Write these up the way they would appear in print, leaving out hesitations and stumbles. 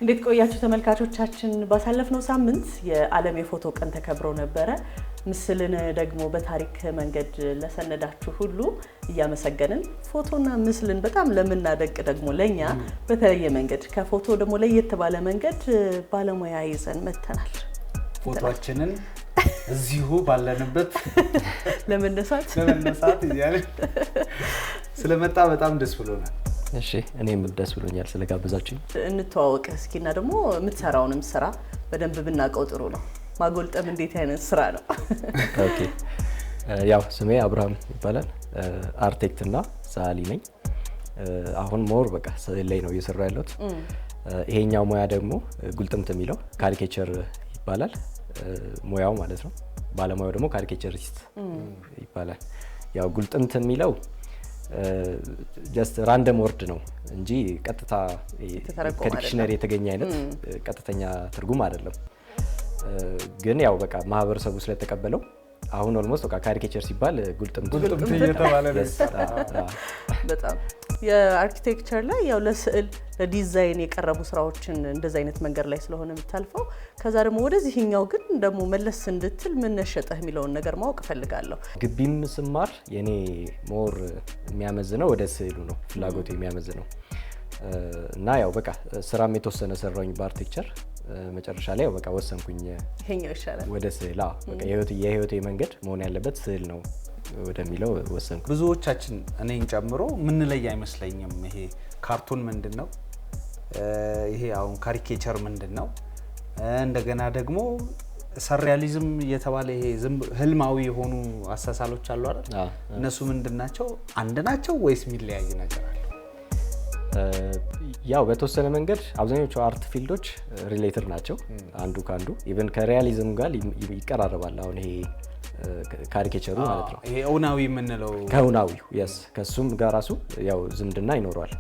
እንዴት ቆያችሁ ተመልካቾቻችን? ባሳለፍነው ሳምንት የዓለም የፎቶ ቀን ተከብሮ ነበረ። ምስልን ደግሞ በታሪክ መንገድ ለሰነዳችሁ ሁሉ እያመሰገንን ፎቶና ምስልን በጣም ለምናደቅ ደግሞ ለኛ በተለየ መንገድ ከፎቶ ደግሞ ለየት ባለ መንገድ ባለሙያ ይዘን መተናል። ፎቶአችንን እዚሁ ባለንበት ለመነሳት እያለ ስለመጣ በጣም ደስ ብሎናል። እሺ እኔም ደስ ብሎኛል ስለጋበዛችሁኝ። እንተዋወቅ እስኪና ደግሞ የምትሰራውንም ስራ በደንብ ብናቀው ጥሩ ነው። ማጎልጠም እንዴት አይነት ስራ ነው? ኦኬ ያው ስሜ አብርሃም ይባላል። አርክቴክት እና ሰዓሊ ነኝ። አሁን ሞር በቃ ስዕል ላይ ነው እየሰራሁ ያለሁት። ይሄኛው ሙያ ደግሞ ጉልጥምት የሚለው ካሪኬቸር ይባላል ሙያው ማለት ነው። ባለሙያው ደግሞ ካሪኬቸሪስት ይባላል። ያው ጉልጥምት የሚለው ጀስት ራንደም ወርድ ነው እንጂ ቀጥታ ከዲክሽነሪ የተገኘ አይነት ቀጥተኛ ትርጉም አይደለም። ግን ያው በቃ ማህበረሰቡ ስለተቀበለው አሁን ኦልሞስት በቃ ካሪኬቸር ሲባል ጉልጥምት እየተባለ ነው። በጣም የአርኪቴክቸር ላይ ያው ለስዕል ለዲዛይን የቀረቡ ስራዎችን እንደዚህ አይነት መንገድ ላይ ስለሆነ የምታልፈው ከዛ ደግሞ ወደዚህኛው ግን ደግሞ መለስ እንድትል ምን ነሸጠህ የሚለውን ነገር ማወቅ ፈልጋለሁ። ግቢም ስማር የኔ ሞር የሚያመዝነው ወደ ስዕሉ ነው ፍላጎቱ የሚያመዝነው እና ያው በቃ ስራም የተወሰነ ሰራውኝ በአርክቴክቸር መጨረሻ ላይ በቃ ወሰንኩኝ ይሄኛው ይሻላል ወደ ስዕል በቃ የህይወቴ መንገድ መሆን ያለበት ስዕል ነው ወደሚለው ወሰንኩ። ብዙዎቻችን እኔን ጨምሮ ምን ላይ አይመስለኝም ይሄ ካርቱን ምንድነው ይሄ አሁን ካሪኬቸር ምንድነው እንደገና ደግሞ ሰርሪያሊዝም የተባለ ይሄ ህልማዊ የሆኑ አሳሳሎች አሉ አይደል? እነሱ ምንድናቸው? አንድ ናቸው ወይስ የሚለያይ ነገር አለ? ያው በተወሰነ መንገድ አብዛኞቹ አርት ፊልዶች ሪሌትድ ናቸው አንዱ ካንዱ ኢቭን ከሪያሊዝም ጋር ይቀራረባል። አሁን ይሄ ካሪኬቸሩ ማለት ነው ይሄ ኡናዊ የምንለው ከኡናዊው yes ከሱም ጋር ራሱ ያው ዝምድና ይኖረዋል።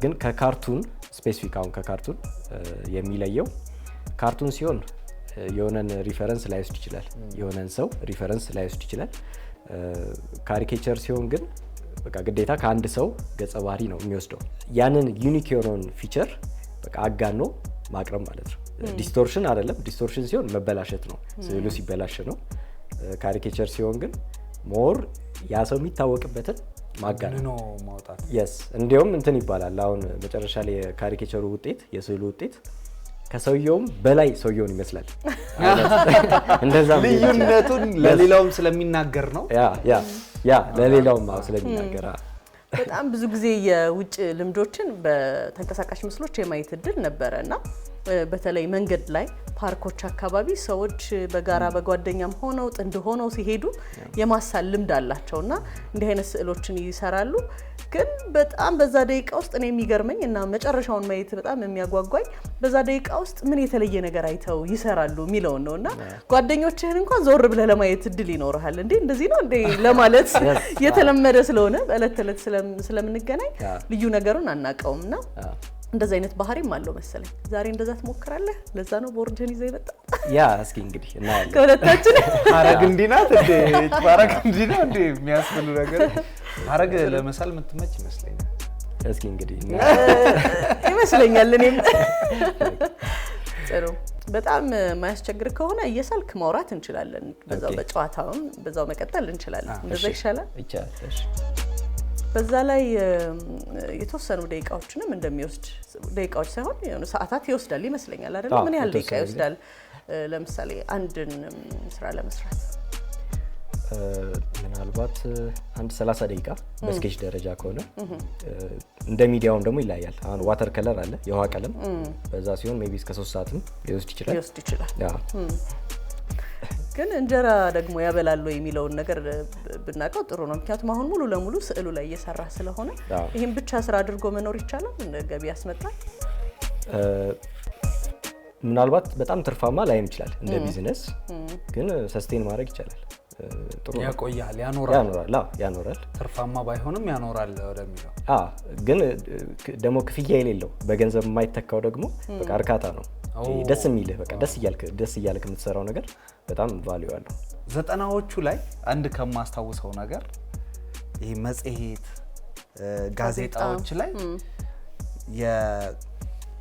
ግን ከካርቱን ስፔሲፊክ አሁን ከካርቱን የሚለየው ካርቱን ሲሆን የሆነን ሪፈረንስ ላይወስድ ይችላል፣ የሆነን ሰው ሪፈረንስ ላይወስድ ይችላል። ካሪኬቸር ሲሆን ግን በቃ ግዴታ ከአንድ ሰው ገጸ ባህሪ ነው የሚወስደው። ያንን ዩኒክ የሆነውን ፊቸር በቃ አጋኖ ማቅረብ ማለት ነው። ዲስቶርሽን አይደለም። ዲስቶርሽን ሲሆን መበላሸት ነው፣ ስዕሉ ሲበላሽ ነው። ካሪኬቸር ሲሆን ግን ሞር ያ ሰው የሚታወቅበትን ማጋኖ ማውጣት yes እንዲያውም እንትን ይባላል። አሁን መጨረሻ ላይ የካሪኬቸሩ ውጤት የስዕሉ ውጤት ከሰውየውም በላይ ሰውየውን ይመስላል። እንደዛ ልዩነቱን ለሌላውም ስለሚናገር ነው። ያ ለሌላውም ስለሚናገር በጣም ብዙ ጊዜ የውጭ ልምዶችን በተንቀሳቃሽ ምስሎች የማየት እድል ነበረና በተለይ መንገድ ላይ ፓርኮች አካባቢ ሰዎች በጋራ በጓደኛም ሆነው ጥንድ ሆነው ሲሄዱ የማሳል ልምድ አላቸውና እንዲህ አይነት ስዕሎችን ይሰራሉ። ግን በጣም በዛ ደቂቃ ውስጥ እኔ የሚገርመኝ እና መጨረሻውን ማየት በጣም የሚያጓጓኝ በዛ ደቂቃ ውስጥ ምን የተለየ ነገር አይተው ይሰራሉ የሚለው ነውና ጓደኞችህን እንኳን ዞር ብለህ ለማየት እድል ይኖርሃል እንዴ እንደዚህ ነው እንዴ ለማለት የተለመደ ስለሆነ በእለት ተለት ስለምንገናኝ ልዩ ነገሩን አናቀውምና እንደዛ አይነት ባህሪም አለው መሰለኝ። ዛሬ እንደዛ ትሞክራለህ? ለዛ ነው ቦርድህን ይዘህ የመጣው? ያ እስኪ እንግዲህ እናያለን። ከሁለታችን ሐረግ እንዲናት እንዴ ሐረግ እንዲናት እንዴ የሚያስፈልግ ነገር ሐረግ ለመሳል የምትመች ይመስለኛል። እስኪ እንግዲህ ይመስለኛል እኔም ጥሩ በጣም ማያስቸግር ከሆነ እየሳልክ ማውራት እንችላለን። በዛው በጨዋታውም በዛው መቀጠል እንችላለን። እንደዛ ይሻላል? ይቻላል። በዛ ላይ የተወሰኑ ደቂቃዎችንም እንደሚወስድ ደቂቃዎች ሳይሆን የሆነ ሰዓታት ይወስዳል ይመስለኛል አይደል? ምን ያህል ደቂቃ ይወስዳል ለምሳሌ አንድን ስራ ለመስራት? ምናልባት አንድ 30 ደቂቃ በስኬች ደረጃ ከሆነ እንደ ሚዲያውም ደግሞ ይለያያል። አሁን ዋተር ከለር አለ የውሃ ቀለም በዛ ሲሆን ሜቢ እስከ 3 ሰዓትም ሊወስድ ይችላል። ያ ግን እንጀራ ደግሞ ያበላሉ የሚለውን ነገር ብናቀው ጥሩ ነው። ምክንያቱም አሁን ሙሉ ለሙሉ ስዕሉ ላይ እየሰራ ስለሆነ ይሄን ብቻ ስራ አድርጎ መኖር ይቻላል? ገቢ ያስመጣል? ምናልባት በጣም ትርፋማ ላይሆን ይችላል እንደ ቢዝነስ፣ ግን ሰስቴን ማድረግ ይቻላል። ጥሩ ያቆያል፣ ያኖራል። ትርፋማ ባይሆንም ያኖራል ወደሚለው ግን ደግሞ ክፍያ የሌለው በገንዘብ የማይተካው ደግሞ በቃ እርካታ ነው። ደስ የሚልህ በቃ ደስ እያልክ የምትሰራው ነገር በጣም ቫልዩ አለው። 90ዎቹ ላይ አንድ ከማስታውሰው ነገር ይሄ መጽሔት ጋዜጣዎች ላይ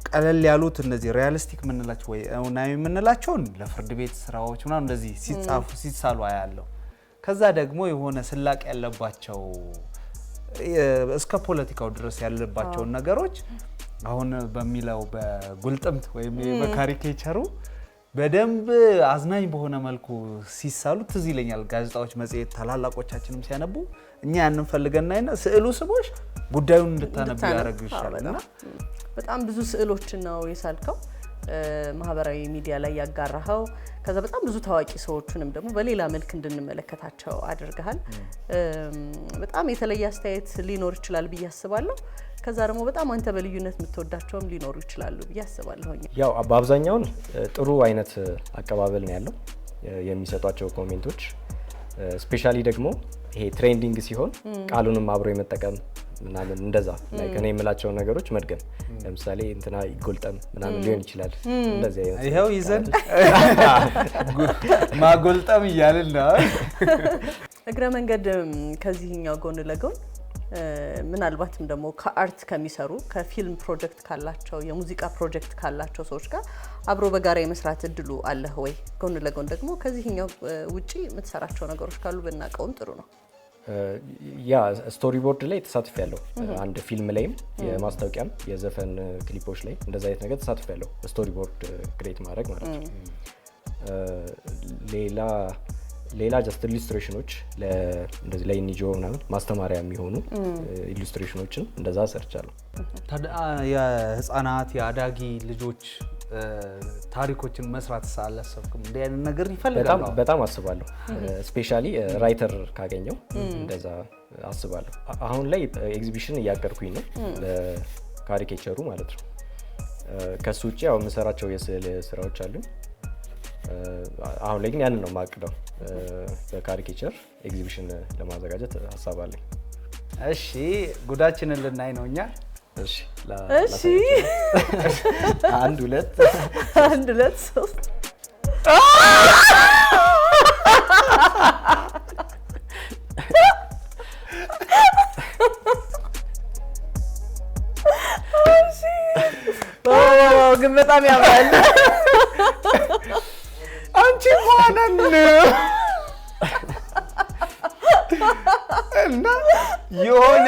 ቀለል ያሉት እነዚህ ሪያሊስቲክ የምንላቸው ወይ እውናዊ የምንላቸውን ለፍርድ ቤት ስራዎች ምናምን እንደዚህ ሲጻፉ ሲሳሉ አያለሁ። ከዛ ደግሞ የሆነ ስላቅ ያለባቸው እስከ ፖለቲካው ድረስ ያለባቸውን ነገሮች አሁን በሚለው በጉልጥምት ወይም በካሪኬቸሩ በደንብ አዝናኝ በሆነ መልኩ ሲሳሉ ትዝ ይለኛል። ጋዜጣዎች፣ መጽሔት ታላላቆቻችንም ሲያነቡ እኛ ያንን ፈልገናይና ስዕሉ ስቦሽ ጉዳዩን እንድታነብ ያደርግ ይችላልና በጣም ብዙ ስዕሎችን ነው የሳልከው ማህበራዊ ሚዲያ ላይ ያጋራኸው። ከዛ በጣም ብዙ ታዋቂ ሰዎችንም ደግሞ በሌላ መልክ እንድንመለከታቸው አድርገሃል። በጣም የተለየ አስተያየት ሊኖር ይችላል ብዬ አስባለሁ። ከዛ ደግሞ በጣም አንተ በልዩነት የምትወዳቸውም ሊኖሩ ይችላሉ ብዬ አስባለሁ። ያው በአብዛኛው ጥሩ አይነት አቀባበል ነው ያለው የሚሰጧቸው ኮሜንቶች። ስፔሻሊ ደግሞ ይሄ ትሬንዲንግ ሲሆን ቃሉንም አብሮ የመጠቀም ምናምን እንደዛ ላይክ እኔ የምላቸው ነገሮች መድገም ለምሳሌ እንትና ይጎልጠም ምናምን ሊሆን ይችላል። እንደዚህ አይነት ይሄው ይዘን ማጎልጠም እያልን ነው። እግረ መንገድ ከዚህኛው ጎን ለጎን ምናልባትም ደግሞ ከአርት ከሚሰሩ ከፊልም ፕሮጀክት ካላቸው የሙዚቃ ፕሮጀክት ካላቸው ሰዎች ጋር አብሮ በጋራ የመስራት እድሉ አለህ ወይ? ጎን ለጎን ደግሞ ከዚህኛው ውጪ የምትሰራቸው ነገሮች ካሉ ብናቀውም ጥሩ ነው። ያ ስቶሪ ቦርድ ላይ ተሳትፌያለሁ። አንድ ፊልም ላይም የማስታወቂያም የዘፈን ክሊፖች ላይ እንደዛ አይነት ነገር ተሳትፌያለሁ። ስቶሪ ቦርድ ክሬት ማድረግ ማለት ነው። ሌላ ጀስት ኢሉስትሬሽኖች እንደዚህ ላይ ኒጆ ምናምን ማስተማሪያ የሚሆኑ ኢሉስትሬሽኖችን እንደዛ ሰርቻለሁ። የህፃናት የአዳጊ ልጆች ታሪኮችን መስራት ሳላሰብኩም እንደ አይነት ነገር ይፈልጋሉ። በጣም አስባለሁ። ስፔሻሊ ራይተር ካገኘው እንደዛ አስባለሁ። አሁን ላይ ኤግዚቢሽን እያቀርኩኝ ነው ለካሪኬቸሩ ማለት ነው። ከሱ ውጪ ያው የምሰራቸው የስዕል ስራዎች አሉ። አሁን ላይ ግን ያንን ነው የማቅደው በካሪኬቸር ኤግዚቢሽን ለማዘጋጀት ሀሳብ አለኝ። እሺ ጉዳችንን ልናይ ነው እኛ። እሺ አንድ ሁለት ሶስት ግን በጣም ያምራል። አንቺ ማነን እና የሆነ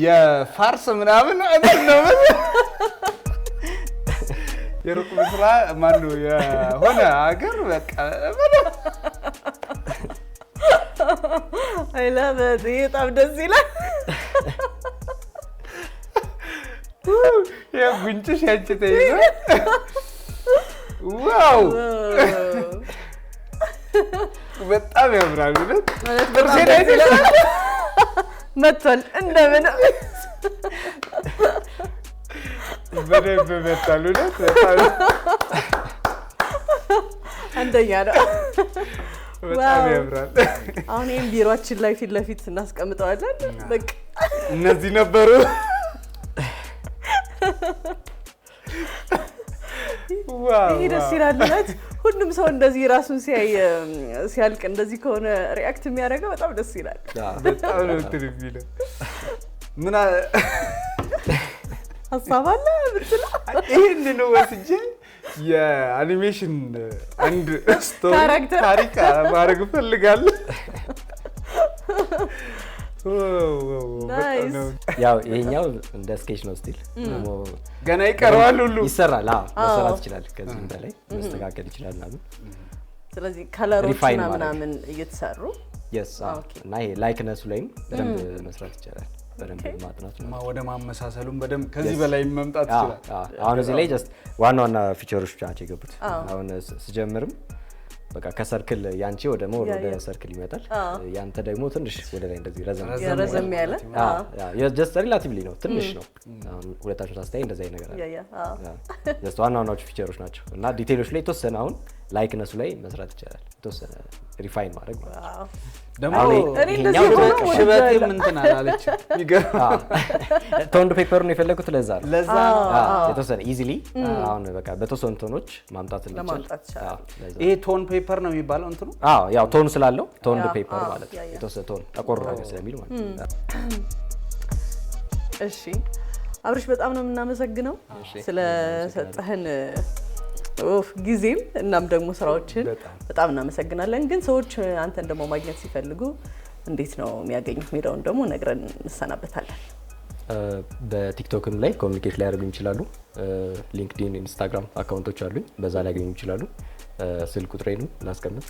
የፋርስ ምናምን ነው የሩቅ ምስራቅ ማነው የሆነ ሀገር በቃ አይላበት በጣም ደስ ይላል። ጉንጭሽ ያንቺ ተይዞ ዋው በጣም ያምራል። መጥቷል እንደምን በደንብ መጥቷል። አንደኛ ነው። በጣም ያምራል። አሁን ይሄን ቢሮአችን ላይ ፊት ለፊት እናስቀምጠዋለን። በቃ እነዚህ ነበሩ። ይሄ ደስ ይላል። ሁሉም ሰው እንደዚህ ራሱን ሲያልቅ እንደዚህ ከሆነ ሪአክት የሚያደርገው በጣም ደስ ይላል። በጣም ነው ትርፊለው። ምን ሀሳብ አለ ብትላ ይሄንን ወስጄ የአኒሜሽን አንድ ስቶሪ ታሪክ ማድረግ ፈልጋለሁ። ያው ይሄኛው እንደ ስኬች ነው ስቲል ገና ይቀርዋል ሁሉ ይሰራል። መሰራት ይችላል። ከዚህም በላይ መስተካከል ይችላል ማለት። ስለዚህ ከለሮችና ምናምን እየተሰሩ እና ይሄ ላይክነሱ ላይም በደንብ መስራት ይችላል። በደንብ ማጥናት ነው ወደ ማመሳሰሉም በደንብ ከዚህ በላይ መምጣት ይችላል። አሁን እዚህ ላይ ጀስት ዋና ፊቸሮች ናቸው የገቡት። አሁን ስጀምርም በቃ ከሰርክል ያንቺ ወደ ሞር ወደ ሰርክል ይመጣል። ያንተ ደግሞ ትንሽ ወደ ላይ እንደዚህ ረዘም ያለ ጀስት ሪላቲቭሊ ነው ትንሽ ነው። አሁን ሁለታችሁ ታስታይ እንደዚህ አይነት ነገር አለ። ጀስት ዋናዎቹ ፊቸሮች ናቸው እና ዲቴይሎች ላይ ተወሰነ አሁን ላይክነሱ ላይ መስራት ይቻላል። ተወሰነ ሪፋይን ማድረግ ማለት ነው። ደግሞ ይሄኛው ሽበቴ ምን ተናላለች ይገርም። ቶንድ ፔፐር ነው የፈለኩት ለዛ ነው የተወሰነ ኢዚሊ አሁን በቃ በተወሰኑ ቶኖች ማምጣት እንችላለን። ይሄ ቶን ፔፐር ነው የሚባለው እንትኑ ያው ቶን ስላለው ቶንድ ፔፐር ማለት ነው። የተወሰነ ቶን ጠቆር ነገር ስለሚል ማለት ነው። እሺ አብርሽ በጣም ነው የምናመሰግነው ስለሰጠህን ጊዜም እናም ደግሞ ስራዎችን በጣም እናመሰግናለን። ግን ሰዎች አንተን ደግሞ ማግኘት ሲፈልጉ እንዴት ነው የሚያገኙት የሚለውን ደግሞ ነግረን እንሰናበታለን። በቲክቶክም ላይ ኮሚኒኬት ላይ ያደርጉኝ ይችላሉ። ሊንክድኢን፣ ኢንስታግራም አካውንቶች አሉኝ፣ በዛ ላይ ያገኙ ይችላሉ። ስልክ ቁጥሬንም ላስቀምጥ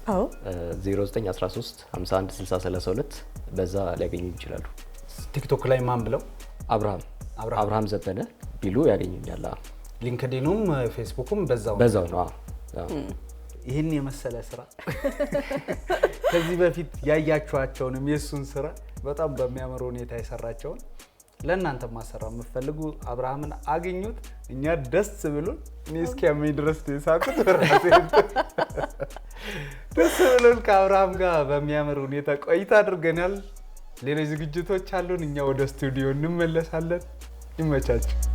0913 51 60 32 በዛ ሊያገኙ ይችላሉ። ቲክቶክ ላይ ማን ብለው አብርሃም ዘበነ ቢሉ ያገኙኛል። ሊንክድኢኑም ፌስቡኩም በዛው ነው። ይህን የመሰለ ስራ ከዚህ በፊት ያያችኋቸውንም የሱን ስራ በጣም በሚያምር ሁኔታ የሰራቸውን ለእናንተ ማሰራ የምትፈልጉ አብርሃምን አግኙት። እኛ ደስ ብሎን እኔ እስኪያመኝ ድረስ ሳቁት ራሴ ደስ ብሎን ከአብርሃም ጋር በሚያምር ሁኔታ ቆይታ አድርገናል። ሌሎች ዝግጅቶች አሉን። እኛ ወደ ስቱዲዮ እንመለሳለን። ይመቻችሁ።